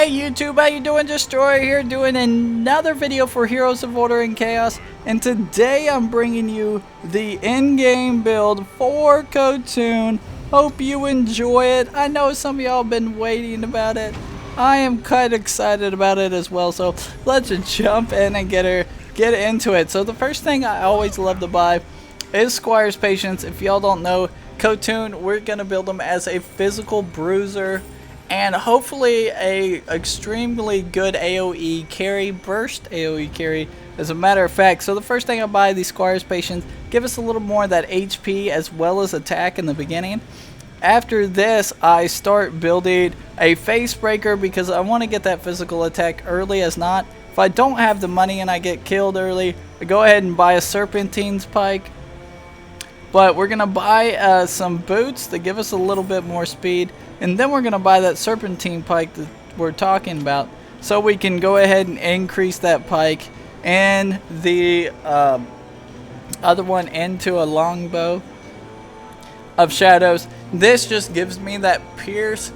Hey YouTube, how you doing? Destroyer here doing another video for Heroes of Order and Chaos, and today I'm bringing you the in-game build for Kotun. Hope you enjoy it. I know some of y'all been waiting about it. I am quite excited about it as well, so let's jump in and get into it. So the first thing I always love to buy is Squire's Patience. If y'all don't know, Kotun, we're going to build him as a physical bruiser and hopefully a extremely good AoE carry, burst AoE carry as a matter of fact. So the first thing I buy, these Squire's Patience, give us a little more of that HP as well as attack in the beginning. After this, I start building a face breaker because I want to get that physical attack early as not. If I don't have the money and I get killed early, I go ahead and buy a Serpentine's Pike. But we're going to buy some boots to give us a little bit more speed. And then we're going to buy that Serpentine Pike that we're talking about. So we can go ahead and increase that pike and the other one into a longbow of shadows. This just gives me that pierce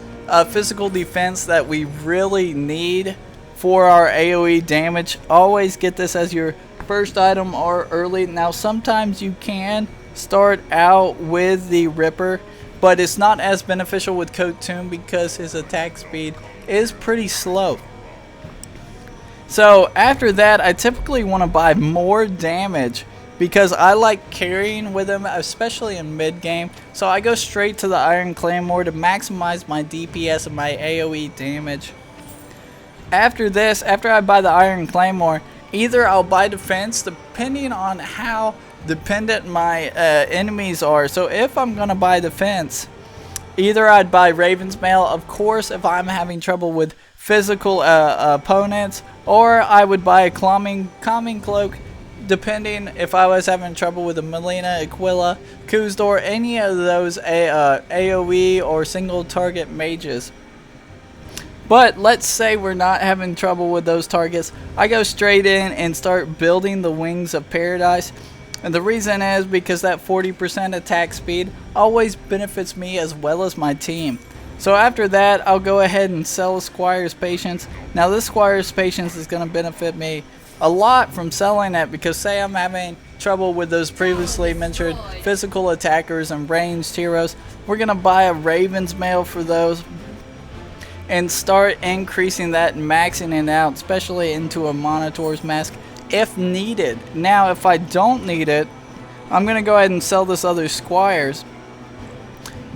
physical defense that we really need for our AoE damage. Always get this as your first item or early. Now sometimes you can start out with the Ripper, but it's not as beneficial with Kotun because his attack speed is pretty slow. So after that, I typically want to buy more damage because I like carrying with him, especially in mid game. So I go straight to the Iron Claymore to maximize my DPS and my AoE damage. After this, after I buy the Iron Claymore, either I'll buy defense depending on how dependent my enemies are. So if I'm gonna buy defense, either I'd buy Raven's Mail, of course, if I'm having trouble with physical opponents, or I would buy a calming cloak, depending if I was having trouble with a Melina, Aquila, Kuzdor, any of those AoE or single target mages. But let's say we're not having trouble with those targets. I go straight in and start building the Wings of Paradise. And the reason is because that 40% attack speed always benefits me as well as my team. So after that, I'll go ahead and sell Squire's Patience. Now this Squire's Patience is going to benefit me a lot from selling it, because say I'm having trouble with those previously mentioned physical attackers and ranged heroes, we're going to buy a Raven's Mail for those and start increasing that and maxing it out, especially into a Monitor's Mask if needed. Now if I don't need it, I'm gonna go ahead and sell this other Squires,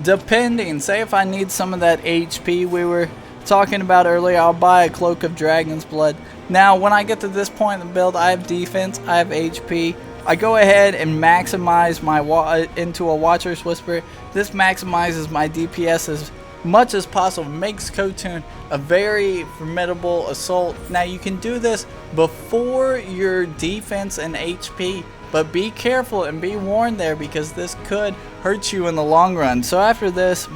depending. Say if I need some of that HP we were talking about earlier, I'll buy a Cloak of Dragon's Blood. Now when I get to this point in the build, I have defense, I have HP, I go ahead and maximize my into a Watcher's Whisper. This maximizes my DPS as much as possible, makes Kotun a very formidable assault. Now you can do this before your defense and HP, but be careful and be warned there, because this could hurt you in the long run. So after this,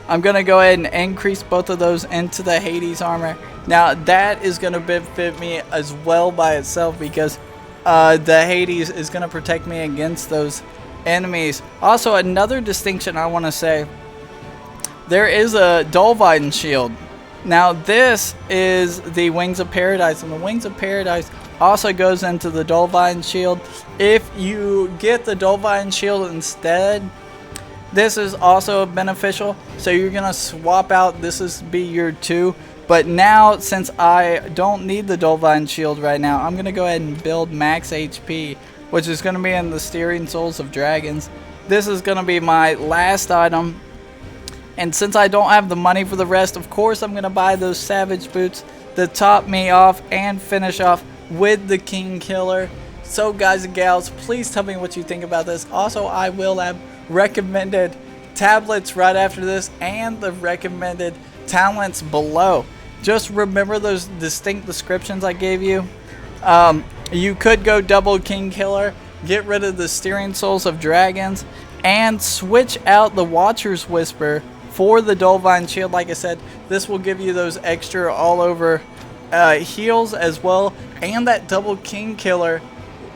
I'm going to go ahead and increase both of those into the Hades armor. Now that is going to benefit me as well by itself, because the Hades is going to protect me against those enemies. Also, another distinction I want to say, there is a Dolvine shield. Now this is the Wings of Paradise, and the Wings of Paradise also goes into the Dolvine shield. If you get the Dolvine shield instead, this is also beneficial. So you're gonna swap out, this is be your 2. But now, since I don't need the Dolvine shield right now, I'm gonna go ahead and build max HP, which is gonna be in the Steering Souls of Dragons. This is gonna be my last item. And since I don't have the money for the rest, of course I'm going to buy those Savage Boots to top me off and finish off with the King Killer. So guys and gals, please tell me what you think about this. Also, I will have recommended tablets right after this and the recommended talents below. Just remember those distinct descriptions I gave you. You could go double King Killer, get rid of the Steering Souls of Dragons, and switch out the Watcher's Whisper for the Dolvine shield. Like I said, this will give you those extra all over heals as well, and that double King Killer,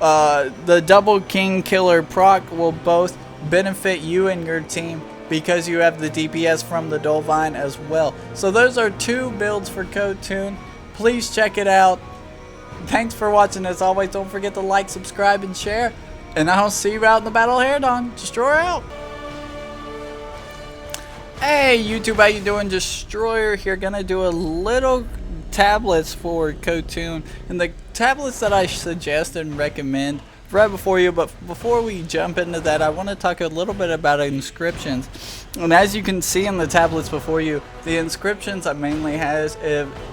the double King Killer proc will both benefit you and your team, because you have the DPS from the Dolvine as well. So those are 2 builds for Kotun. Please check it out. Thanks for watching. As always, don't forget to like, subscribe, and share. And I'll see you out in the Battle of Haradon. Destroyer out. Hey YouTube, how you doing? Destroyer here. Gonna do a little tablets for Kotun. And the tablets that I suggest and recommend right before you, but before we jump into that, I want to talk a little bit about inscriptions. And as you can see in the tablets before you, the inscriptions I mainly has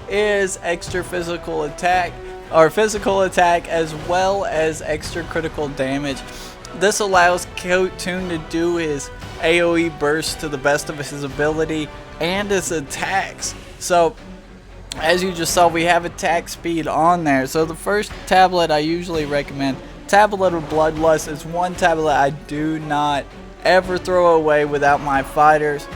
is extra physical attack, or physical attack, as well as extra critical damage. This allows Kotun to do his AoE burst to the best of his ability and his attacks. So as you just saw, we have attack speed on there. So the first tablet I usually recommend, Tablet of Bloodlust, is one tablet I do not ever throw away without my fighters.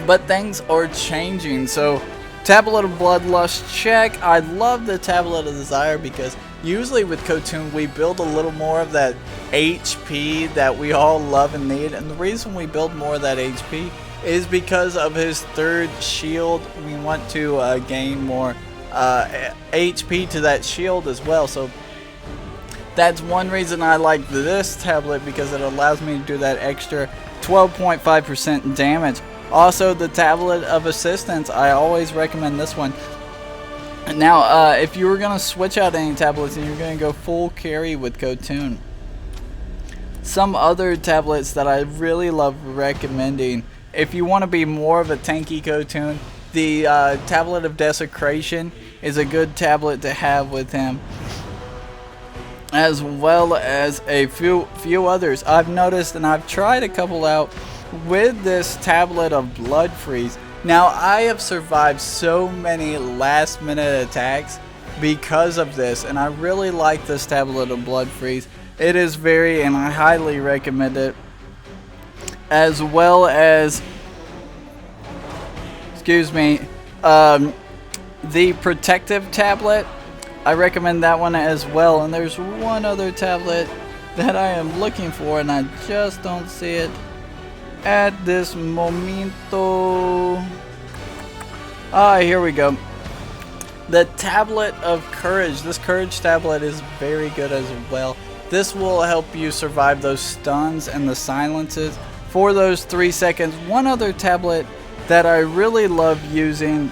But things are changing. So Tablet of Bloodlust, check. I love the Tablet of Desire because usually with Kotun we build a little more of that HP that we all love and need. And the reason we build more of that HP is because of his 3rd shield. We want to gain more HP to that shield as well. So that's one reason I like this tablet, because it allows me to do that extra 12.5% damage. Also, the Tablet of Assistance, I always recommend this one. Now, if you were going to switch out any tablets and you're going to go full carry with Kotun, some other tablets that I really love recommending, if you want to be more of a tanky Kotun, the Tablet of Desecration is a good tablet to have with him, as well as a few others. I've noticed, and I've tried a couple out with this Tablet of Blood Freeze. Now, I have survived so many last minute attacks because of this, and I really like this Tablet of Blood Freeze. It is very, and I highly recommend it, as well as, excuse me, the Protective Tablet. I recommend that one as well. And there's one other tablet that I am looking for, and I just don't see it at this momento. Ah, here we go. The Tablet of Courage. This Courage tablet is very good as well. This will help you survive those stuns and the silences for those 3 seconds. One other tablet that I really love using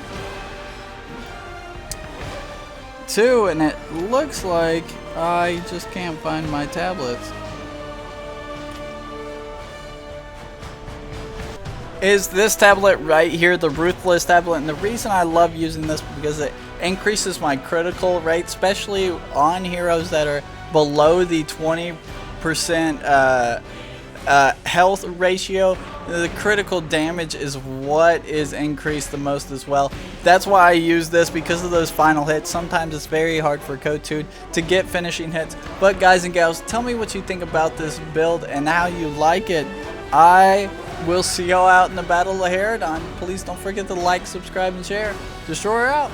too, and it looks like I just can't find my tablets, is this tablet right here, the Ruthless tablet. And the reason I love using this because it increases my critical rate, especially on heroes that are below the 20% health ratio. The critical damage is what is increased the most as well. That's why I use this, because of those final hits. Sometimes it's very hard for Kotun to get finishing hits. But guys and gals, tell me what you think about this build and how you like it. I will see y'all out in the Battle of Haradon. Please don't forget to like, subscribe, and share. Destroyer out.